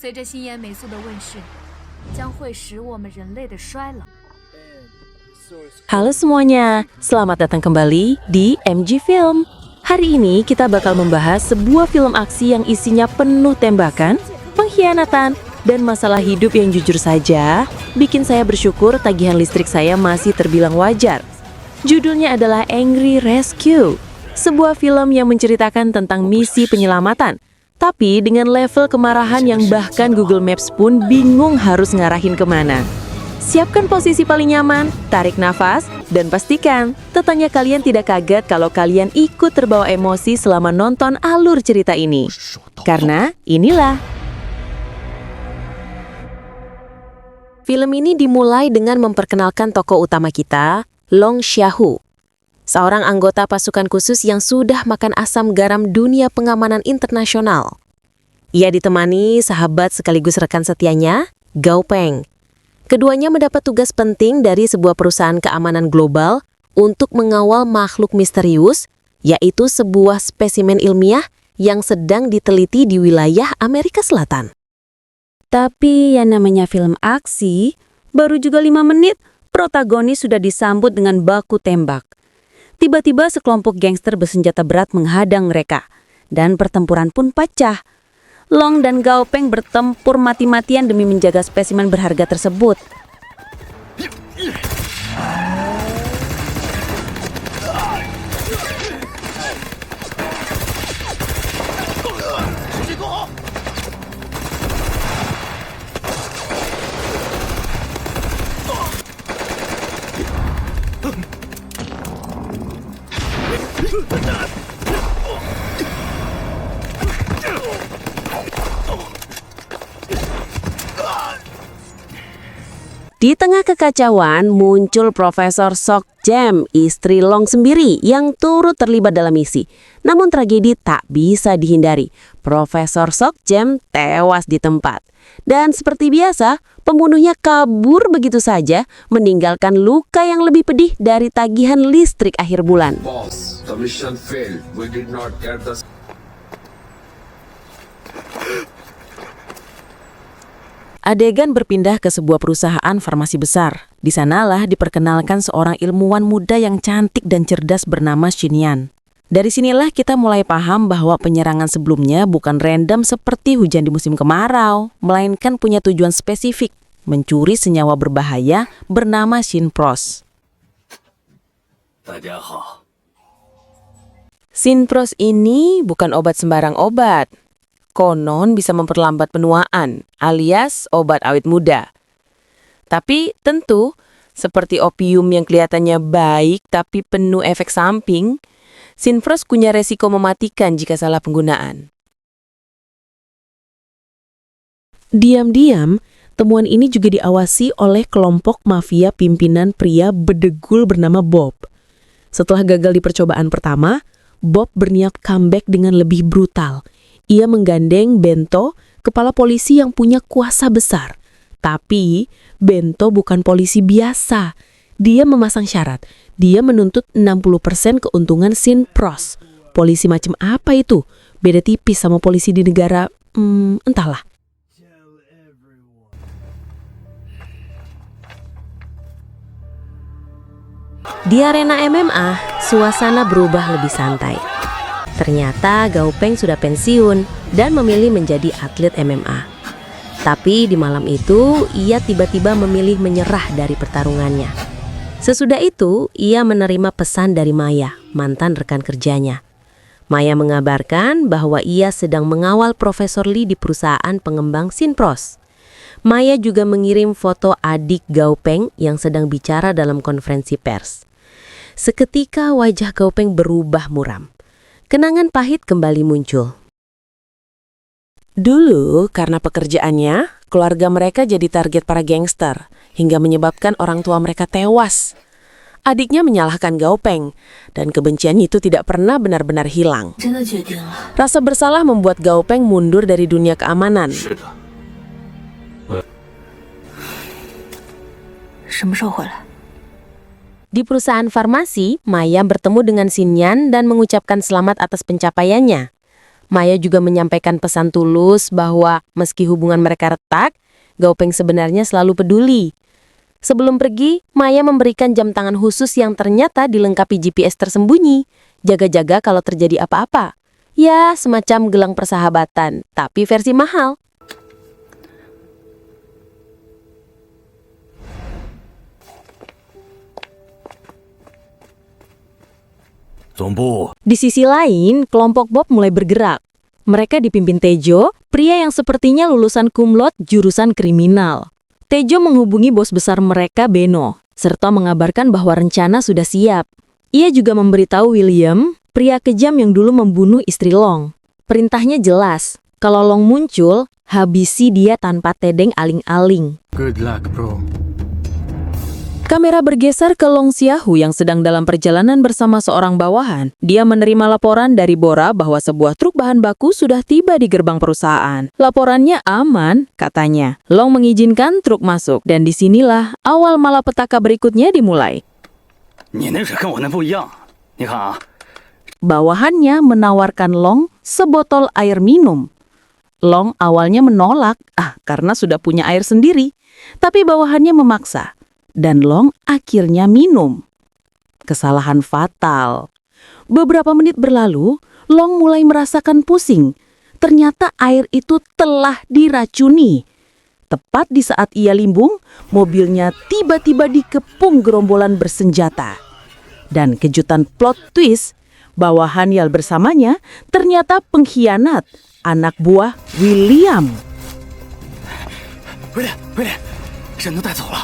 随着新颜美素的问世，将会使我们人类的衰老。 Halo semuanya, selamat datang kembali di MG Film. Hari ini kita bakal membahas sebuah film aksi yang isinya penuh tembakan, pengkhianatan, dan masalah hidup yang jujur saja bikin saya bersyukur tagihan listrik saya masih terbilang wajar. Judulnya adalah Angry Rescue, sebuah film yang menceritakan tentang misi penyelamatan, tapi dengan level kemarahan yang bahkan Google Maps pun bingung harus ngarahin kemana. Siapkan posisi paling nyaman, tarik nafas, dan pastikan tetangga kalian tidak kaget kalau kalian ikut terbawa emosi selama nonton alur cerita ini. Karena inilah. Film ini dimulai dengan memperkenalkan tokoh utama kita, Long Xiaohu, seorang anggota pasukan khusus yang sudah makan asam garam dunia pengamanan internasional. Ia ditemani sahabat sekaligus rekan setianya, Gao Peng. Keduanya mendapat tugas penting dari sebuah perusahaan keamanan global untuk mengawal makhluk misterius, yaitu sebuah spesimen ilmiah yang sedang diteliti di wilayah Amerika Selatan. Tapi yang namanya film aksi, baru juga 5 menit, protagonis sudah disambut dengan baku tembak. Tiba-tiba sekelompok gangster bersenjata berat menghadang mereka, dan pertempuran pun pecah. Long dan Gao Peng bertempur mati-matian demi menjaga spesimen berharga tersebut. Di tengah kekacauan muncul Profesor Sok Jem, istri Long sendiri yang turut terlibat dalam misi. Namun tragedi tak bisa dihindari. Profesor Sok Jem tewas di tempat. Dan seperti biasa, pembunuhnya kabur begitu saja, meninggalkan luka yang lebih pedih dari tagihan listrik akhir bulan. Boss, the mission failed. We did not get the... Adegan berpindah ke sebuah perusahaan farmasi besar. Di sanalah diperkenalkan seorang ilmuwan muda yang cantik dan cerdas bernama Xinyan. Dari sinilah kita mulai paham bahwa penyerangan sebelumnya bukan random seperti hujan di musim kemarau, melainkan punya tujuan spesifik, mencuri senyawa berbahaya bernama Synpros. Synpros ini bukan obat sembarang obat. Konon bisa memperlambat penuaan, alias obat awet muda. Tapi tentu, seperti opium yang kelihatannya baik tapi penuh efek samping, Synpros punya resiko mematikan jika salah penggunaan. Diam-diam, temuan ini juga diawasi oleh kelompok mafia pimpinan pria bedegul bernama Bob. Setelah gagal di percobaan pertama, Bob berniat comeback dengan lebih brutal. Ia menggandeng Bento, kepala polisi yang punya kuasa besar. Tapi, Bento bukan polisi biasa. Dia memasang syarat. Dia menuntut 60% keuntungan Synpros. Polisi macam apa itu? Beda tipis sama polisi di negara, entahlah. Di arena MMA, suasana berubah lebih santai. Ternyata Gao Peng sudah pensiun dan memilih menjadi atlet MMA. Tapi di malam itu, ia tiba-tiba memilih menyerah dari pertarungannya. Sesudah itu, ia menerima pesan dari Maya, mantan rekan kerjanya. Maya mengabarkan bahwa ia sedang mengawal Profesor Li di perusahaan pengembang Synpros. Maya juga mengirim foto adik Gao Peng yang sedang bicara dalam konferensi pers. Seketika wajah Gao Peng berubah muram. Kenangan pahit kembali muncul. Dulu, karena pekerjaannya, keluarga mereka jadi target para gangster, hingga menyebabkan orang tua mereka tewas. Adiknya menyalahkan Gao Peng, dan kebencian itu tidak pernah benar-benar hilang. Rasa bersalah membuat Gao Peng mundur dari dunia keamanan. Di perusahaan farmasi, Maya bertemu dengan Xinyan dan mengucapkan selamat atas pencapaiannya. Maya juga menyampaikan pesan tulus bahwa meski hubungan mereka retak, Gaopeng sebenarnya selalu peduli. Sebelum pergi, Maya memberikan jam tangan khusus yang ternyata dilengkapi GPS tersembunyi. Jaga-jaga kalau terjadi apa-apa. Ya, semacam gelang persahabatan, tapi versi mahal. Di sisi lain, kelompok Bob mulai bergerak. Mereka dipimpin Tejo, pria yang sepertinya lulusan cum laude jurusan kriminal. Tejo menghubungi bos besar mereka, Beno, serta mengabarkan bahwa rencana sudah siap. Ia juga memberitahu William, pria kejam yang dulu membunuh istri Long. Perintahnya jelas, kalau Long muncul, habisi dia tanpa tedeng aling-aling. Good luck, bro. Kamera bergeser ke Long Xiaohu yang sedang dalam perjalanan bersama seorang bawahan. Dia menerima laporan dari Bora bahwa sebuah truk bahan baku sudah tiba di gerbang perusahaan. Laporannya aman, katanya. Long mengizinkan truk masuk, dan disinilah awal malapetaka berikutnya dimulai. Bawahannya menawarkan Long sebotol air minum. Long awalnya menolak, karena sudah punya air sendiri. Tapi bawahannya memaksa. Dan Long akhirnya minum. Kesalahan fatal. Beberapa menit berlalu, Long mulai merasakan pusing. Ternyata air itu telah diracuni. Tepat di saat ia limbung, mobilnya tiba-tiba dikepung gerombolan bersenjata. Dan kejutan plot twist, bawahan yang bersamanya ternyata pengkhianat, anak buah William.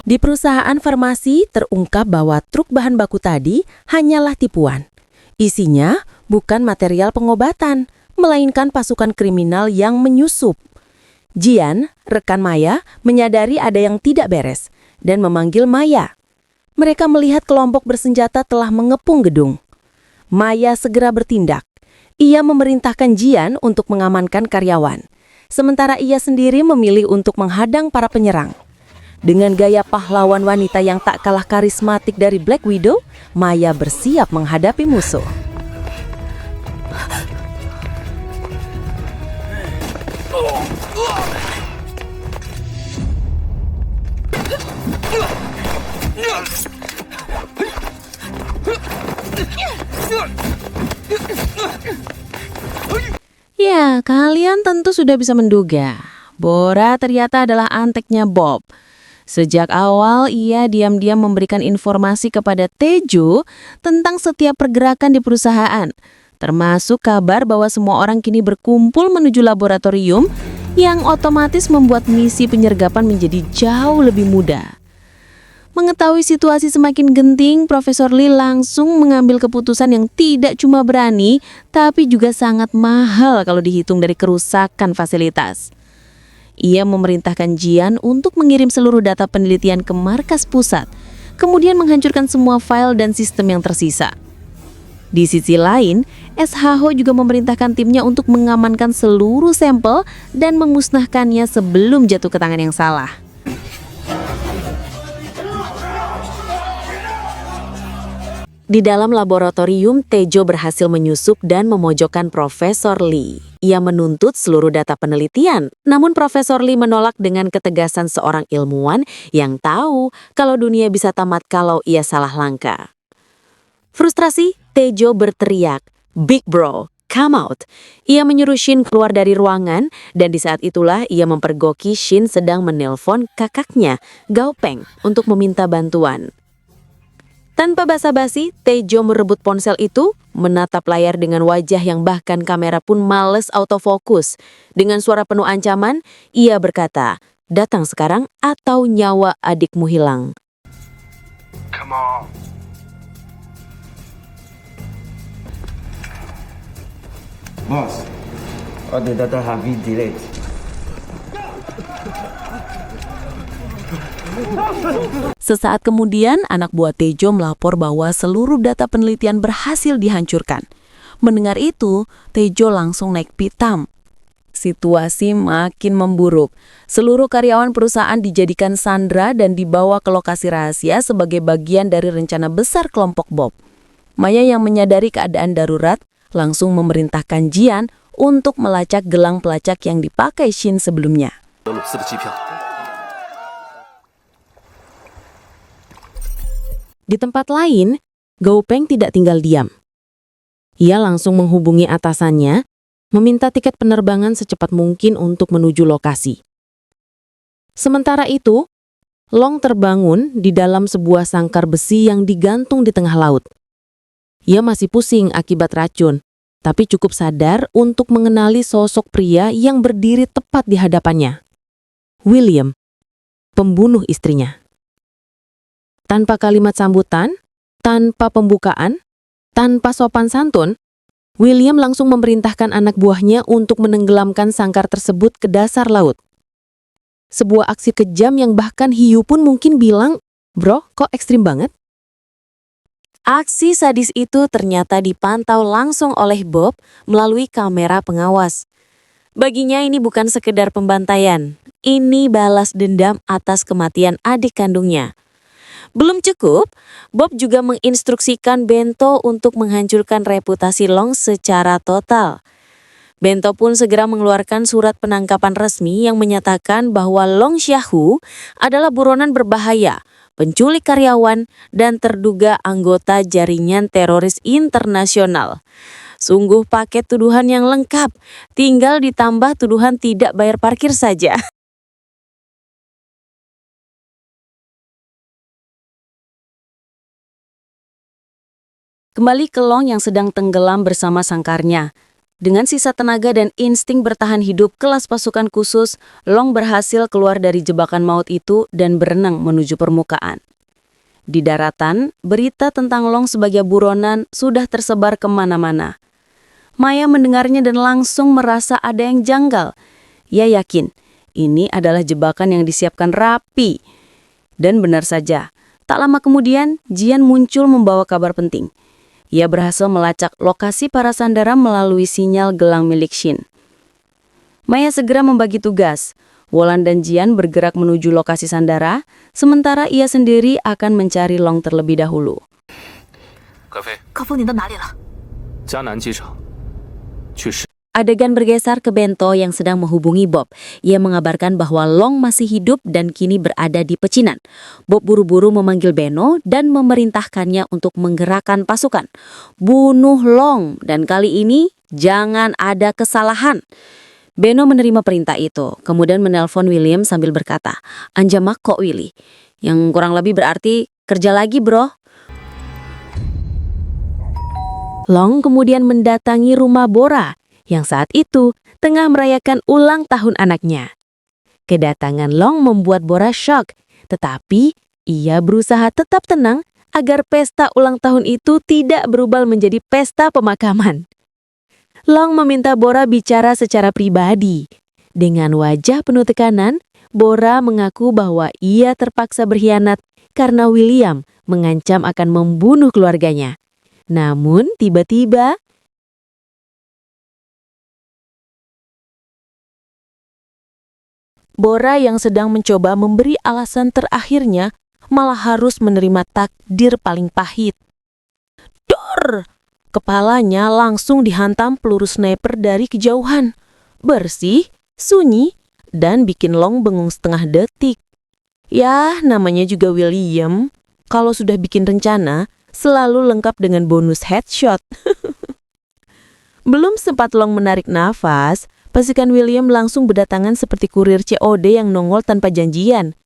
Di perusahaan farmasi terungkap bahwa truk bahan baku tadi hanyalah tipuan. Isinya bukan material pengobatan, melainkan pasukan kriminal yang menyusup. Jian, rekan Maya, menyadari ada yang tidak beres dan memanggil Maya. Mereka melihat kelompok bersenjata telah mengepung gedung. Maya segera bertindak. Ia memerintahkan Jian untuk mengamankan karyawan, sementara ia sendiri memilih untuk menghadang para penyerang. Dengan gaya pahlawan wanita yang tak kalah karismatik dari Black Widow, Maya bersiap menghadapi musuh. Ya, kalian tentu sudah bisa menduga. Bora ternyata adalah anteknya Bob. Sejak awal, ia diam-diam memberikan informasi kepada Tejo tentang setiap pergerakan di perusahaan, termasuk kabar bahwa semua orang kini berkumpul menuju laboratorium yang otomatis membuat misi penyergapan menjadi jauh lebih mudah. Mengetahui situasi semakin genting, Profesor Lee langsung mengambil keputusan yang tidak cuma berani, tapi juga sangat mahal kalau dihitung dari kerusakan fasilitas. Ia memerintahkan Jian untuk mengirim seluruh data penelitian ke markas pusat, kemudian menghancurkan semua file dan sistem yang tersisa. Di sisi lain, SHO juga memerintahkan timnya untuk mengamankan seluruh sampel dan memusnahkannya sebelum jatuh ke tangan yang salah. Di dalam laboratorium, Tejo berhasil menyusup dan memojokkan Profesor Lee. Ia menuntut seluruh data penelitian, namun Profesor Lee menolak dengan ketegasan seorang ilmuwan yang tahu kalau dunia bisa tamat kalau ia salah langkah. Frustrasi, Tejo berteriak, "Big Bro, come out!" Ia menyuruh Shin keluar dari ruangan, dan di saat itulah ia mempergoki Shin sedang menelpon kakaknya, Gaopeng, untuk meminta bantuan. Tanpa basa-basi, Tejo merebut ponsel itu, menatap layar dengan wajah yang bahkan kamera pun males autofokus. Dengan suara penuh ancaman, ia berkata, "Datang sekarang atau nyawa adikmu hilang." Come on. Boss, all the data have been delayed. Sesaat kemudian, anak buah Tejo melapor bahwa seluruh data penelitian berhasil dihancurkan. Mendengar itu, Tejo langsung naik pitam. Situasi makin memburuk. Seluruh karyawan perusahaan dijadikan sandera dan dibawa ke lokasi rahasia sebagai bagian dari rencana besar kelompok Bob. Maya yang menyadari keadaan darurat langsung memerintahkan Jian untuk melacak gelang pelacak yang dipakai Shin sebelumnya. 德鲁斯的机票。 Di tempat lain, Gou Peng tidak tinggal diam. Ia langsung menghubungi atasannya, meminta tiket penerbangan secepat mungkin untuk menuju lokasi. Sementara itu, Long terbangun di dalam sebuah sangkar besi yang digantung di tengah laut. Ia masih pusing akibat racun, tapi cukup sadar untuk mengenali sosok pria yang berdiri tepat di hadapannya. William, pembunuh istrinya. Tanpa kalimat sambutan, tanpa pembukaan, tanpa sopan santun, William langsung memerintahkan anak buahnya untuk menenggelamkan sangkar tersebut ke dasar laut. Sebuah aksi kejam yang bahkan hiu pun mungkin bilang, "Bro, kok ekstrim banget?" Aksi sadis itu ternyata dipantau langsung oleh Bob melalui kamera pengawas. Baginya ini bukan sekedar pembantaian, ini balas dendam atas kematian adik kandungnya. Belum cukup, Bob juga menginstruksikan Bento untuk menghancurkan reputasi Long secara total. Bento pun segera mengeluarkan surat penangkapan resmi yang menyatakan bahwa Long Xiaohu adalah buronan berbahaya, penculik karyawan, dan terduga anggota jaringan teroris internasional. Sungguh paket tuduhan yang lengkap, tinggal ditambah tuduhan tidak bayar parkir saja. Kembali ke Long yang sedang tenggelam bersama sangkarnya. Dengan sisa tenaga dan insting bertahan hidup kelas pasukan khusus, Long berhasil keluar dari jebakan maut itu dan berenang menuju permukaan. Di daratan, berita tentang Long sebagai buronan sudah tersebar kemana-mana. Maya mendengarnya dan langsung merasa ada yang janggal. Ia yakin, ini adalah jebakan yang disiapkan rapi. Dan benar saja, tak lama kemudian, Jian muncul membawa kabar penting. Ia berhasil melacak lokasi para sandera melalui sinyal gelang milik Shin. Maya segera membagi tugas. Wolan dan Jian bergerak menuju lokasi sandera, sementara ia sendiri akan mencari Long terlebih dahulu. 可飞， 高峰，你到哪里了？ 迦南机场，去市。 Adegan bergeser ke Bento yang sedang menghubungi Bob. Ia mengabarkan bahwa Long masih hidup dan kini berada di pecinan. Bob buru-buru memanggil Beno dan memerintahkannya untuk menggerakkan pasukan. Bunuh Long, dan kali ini jangan ada kesalahan. Beno menerima perintah itu, kemudian menelpon William sambil berkata, "Anjamak kok Willy," yang kurang lebih berarti, "Kerja lagi bro." Long kemudian mendatangi rumah Bora, yang saat itu tengah merayakan ulang tahun anaknya. Kedatangan Long membuat Bora shock, tetapi ia berusaha tetap tenang agar pesta ulang tahun itu tidak berubah menjadi pesta pemakaman. Long meminta Bora bicara secara pribadi. Dengan wajah penuh tekanan, Bora mengaku bahwa ia terpaksa berkhianat karena William mengancam akan membunuh keluarganya. Namun tiba-tiba Bora yang sedang mencoba memberi alasan terakhirnya malah harus menerima takdir paling pahit. Dor! Kepalanya langsung dihantam peluru sniper dari kejauhan. Bersih, sunyi, dan bikin Long bengung setengah detik. Ya, namanya juga William. Kalau sudah bikin rencana, selalu lengkap dengan bonus headshot. Belum sempat Long menarik nafas, pasukan William langsung berdatangan seperti kurir COD yang nongol tanpa janjian.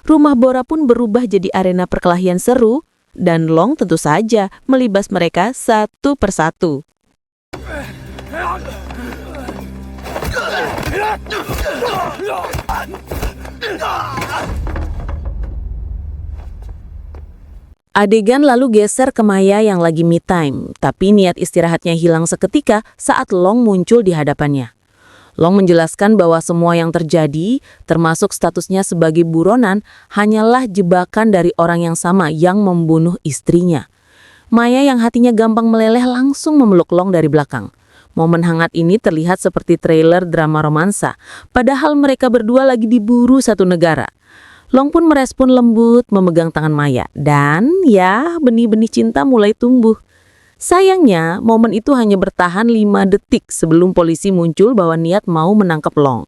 Rumah Bora pun berubah jadi arena perkelahian seru, dan Long tentu saja melibas mereka satu persatu. Adegan lalu geser ke Maya yang lagi me time, tapi niat istirahatnya hilang seketika saat Long muncul di hadapannya. Long menjelaskan bahwa semua yang terjadi, termasuk statusnya sebagai buronan, hanyalah jebakan dari orang yang sama yang membunuh istrinya. Maya yang hatinya gampang meleleh langsung memeluk Long dari belakang. Momen hangat ini terlihat seperti trailer drama romansa, padahal mereka berdua lagi diburu satu negara. Long pun merespon lembut memegang tangan Maya, dan ya, benih-benih cinta mulai tumbuh. Sayangnya, momen itu hanya bertahan 5 detik sebelum polisi muncul bahwa niat mau menangkap Long.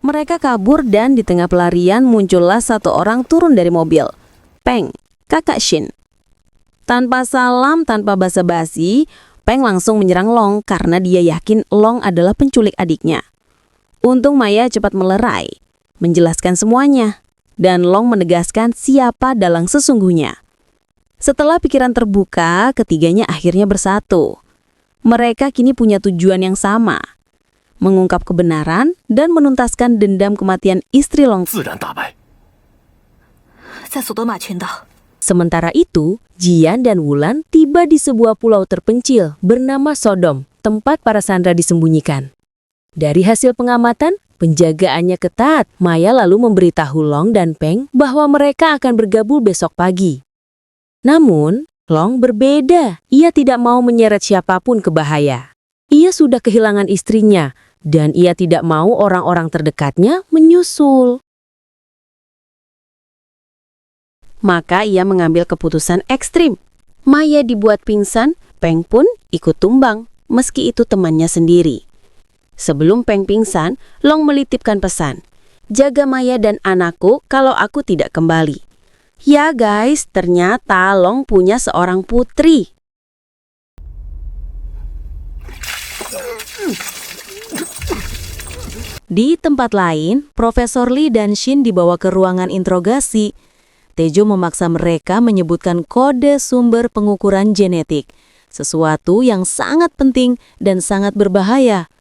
Mereka kabur dan di tengah pelarian muncullah satu orang turun dari mobil. Peng, kakak Shin. Tanpa salam, tanpa basa-basi, Peng langsung menyerang Long karena dia yakin Long adalah penculik adiknya. Untung Maya cepat melerai, menjelaskan semuanya, dan Long menegaskan siapa dalang sesungguhnya. Setelah pikiran terbuka, ketiganya akhirnya bersatu. Mereka kini punya tujuan yang sama, mengungkap kebenaran dan menuntaskan dendam kematian istri Long. 自然大败。在索多玛群岛， Sementara itu, Jian dan Wulan tiba di sebuah pulau terpencil bernama Sodom, tempat para sandera disembunyikan. Dari hasil pengamatan, penjagaannya ketat. Maya lalu memberitahu Long dan Peng bahwa mereka akan bergabung besok pagi. Namun, Long berbeda. Ia tidak mau menyeret siapapun ke bahaya. Ia sudah kehilangan istrinya, dan ia tidak mau orang-orang terdekatnya menyusul. Maka ia mengambil keputusan ekstrim. Maya dibuat pingsan, Peng pun ikut tumbang, meski itu temannya sendiri. Sebelum Peng pingsan, Long melitipkan pesan, "Jaga Maya dan anakku kalau aku tidak kembali." Ya guys, ternyata Long punya seorang putri. Di tempat lain, Profesor Lee dan Shin dibawa ke ruangan interogasi. Tejo memaksa mereka menyebutkan kode sumber pengukuran genetik, sesuatu yang sangat penting dan sangat berbahaya.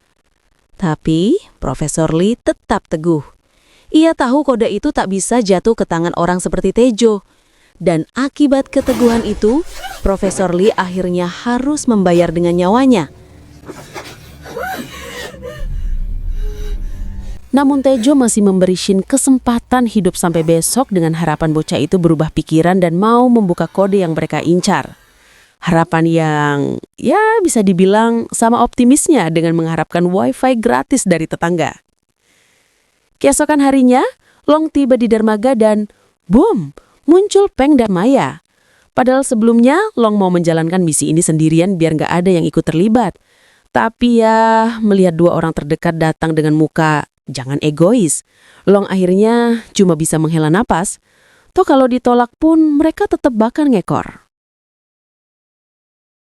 Tapi, Profesor Lee tetap teguh. Ia tahu kode itu tak bisa jatuh ke tangan orang seperti Tejo. Dan akibat keteguhan itu, Profesor Lee akhirnya harus membayar dengan nyawanya. Namun Tejo masih memberi Shin kesempatan hidup sampai besok dengan harapan bocah itu berubah pikiran dan mau membuka kode yang mereka incar. Harapan yang, ya bisa dibilang sama optimisnya dengan mengharapkan wifi gratis dari tetangga. Keesokan harinya, Long tiba di dermaga dan boom, muncul Peng dan Maya. Padahal sebelumnya, Long mau menjalankan misi ini sendirian biar nggak ada yang ikut terlibat. Tapi ya, melihat dua orang terdekat datang dengan muka, jangan egois. Long akhirnya cuma bisa menghela napas. Toh kalau ditolak pun mereka tetap bakal ngekor.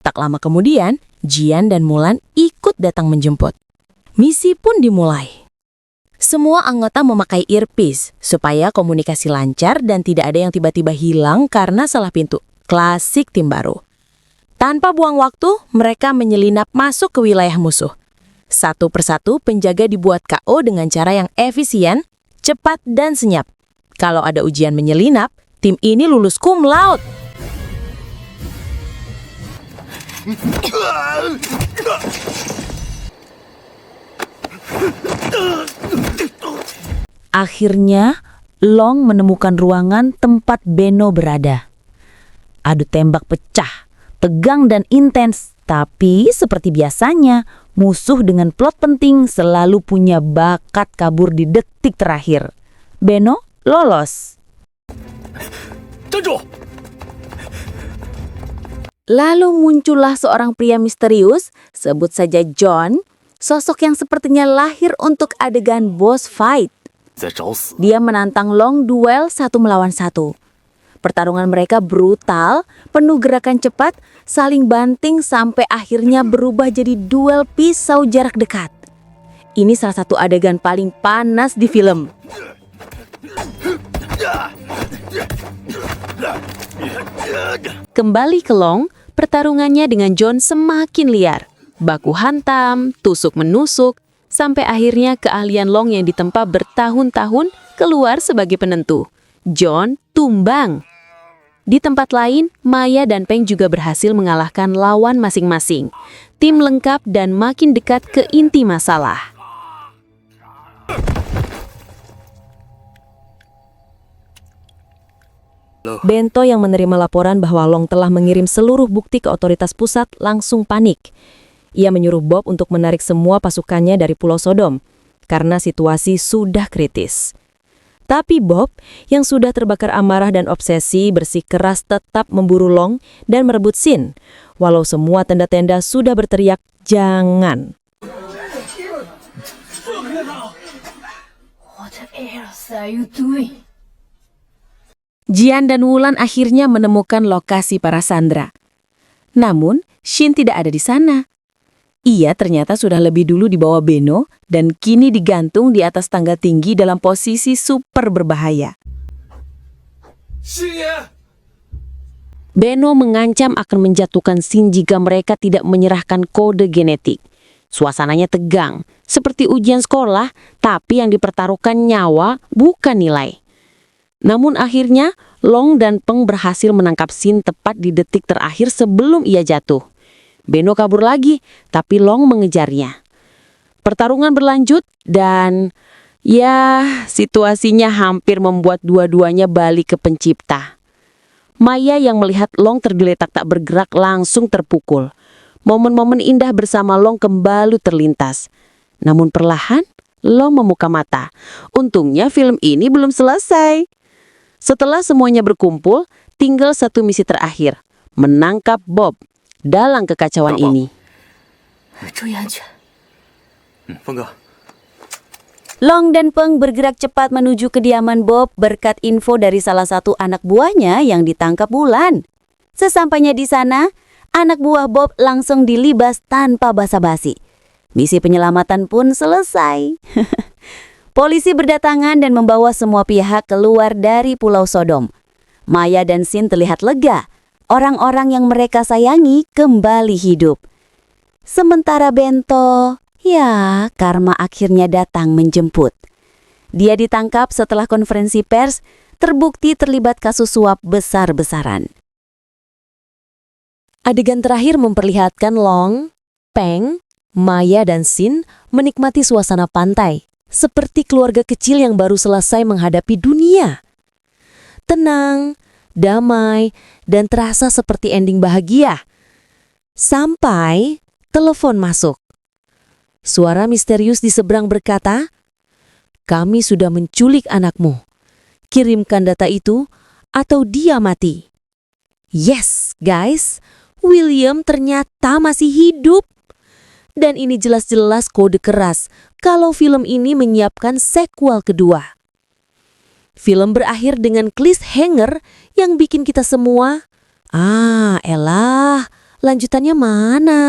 Tak lama kemudian, Jian dan Mulan ikut datang menjemput. Misi pun dimulai. Semua anggota memakai earpiece supaya komunikasi lancar dan tidak ada yang tiba-tiba hilang karena salah pintu. Klasik tim baru. Tanpa buang waktu, mereka menyelinap masuk ke wilayah musuh. Satu persatu penjaga dibuat KO dengan cara yang efisien, cepat, dan senyap. Kalau ada ujian menyelinap, tim ini lulus cum laude. Akhirnya, Long menemukan ruangan tempat Beno berada. Adu tembak pecah, tegang dan intens. Tapi seperti biasanya, musuh dengan plot penting selalu punya bakat kabur di detik terakhir. Beno lolos. Lalu muncullah seorang pria misterius, sebut saja John, sosok yang sepertinya lahir untuk adegan boss fight. Dia menantang Long duel 1 melawan 1. Pertarungan mereka brutal, penuh gerakan cepat, saling banting sampai akhirnya berubah jadi duel pisau jarak dekat. Ini salah satu adegan paling panas di film. Kembali ke Long, pertarungannya dengan John semakin liar. Baku hantam, tusuk-menusuk, sampai akhirnya keahlian Long yang ditempa bertahun-tahun keluar sebagai penentu. John tumbang. Di tempat lain, Maya dan Peng juga berhasil mengalahkan lawan masing-masing. Tim lengkap dan makin dekat ke inti masalah. Bento yang menerima laporan bahwa Long telah mengirim seluruh bukti ke otoritas pusat langsung panik. Ia menyuruh Bob untuk menarik semua pasukannya dari Pulau Sodom. karena situasi sudah kritis. Tapi Bob, yang sudah terbakar amarah dan obsesi, bersikeras tetap memburu Long dan merebut Sin, walau semua tenda-tenda sudah berteriak, "Jangan!" Jian dan Wulan akhirnya menemukan lokasi para sandera. Namun, Shin tidak ada di sana. Ia ternyata sudah lebih dulu dibawa Beno dan kini digantung di atas tangga tinggi dalam posisi super berbahaya. Beno mengancam akan menjatuhkan Shin jika mereka tidak menyerahkan kode genetik. Suasananya tegang, seperti ujian sekolah, tapi yang dipertaruhkan nyawa bukan nilai. Namun akhirnya, Long dan Peng berhasil menangkap Shin tepat di detik terakhir sebelum ia jatuh. Beno kabur lagi, tapi Long mengejarnya. Pertarungan berlanjut dan ya, situasinya hampir membuat dua-duanya balik ke pencipta. Maya yang melihat Long tergeletak tak bergerak langsung terpukul. Momen-momen indah bersama Long kembali terlintas. Namun perlahan, Long membuka mata. Untungnya film ini belum selesai. Setelah semuanya berkumpul, tinggal satu misi terakhir, menangkap Bob. Dalam kekacauan ini, 注意安全。 峰哥， Long dan Peng bergerak cepat menuju kediaman Bob berkat info dari salah satu anak buahnya yang ditangkap Wulan. Sesampainya di sana, anak buah Bob langsung dilibas tanpa basa-basi. Misi penyelamatan pun selesai. Polisi berdatangan dan membawa semua pihak keluar dari Pulau Sodom. Maya dan Shin terlihat lega. Orang-orang yang mereka sayangi kembali hidup. Sementara Bento, ya, karma akhirnya datang menjemput. Dia ditangkap setelah konferensi pers, terbukti terlibat kasus suap besar-besaran. adegan terakhir memperlihatkan Long, Peng, Maya dan Shin menikmati suasana pantai, seperti keluarga kecil yang baru selesai menghadapi dunia. Tenang, damai, dan terasa seperti ending bahagia. Sampai telepon masuk. Suara misterius di seberang berkata, "Kami sudah menculik anakmu. Kirimkan data itu atau dia mati." Yes, guys, William ternyata masih hidup. Dan ini jelas-jelas kode keras kalau film ini menyiapkan sequel kedua. Film berakhir dengan cliffhanger yang bikin kita semua, elah, lanjutannya mana?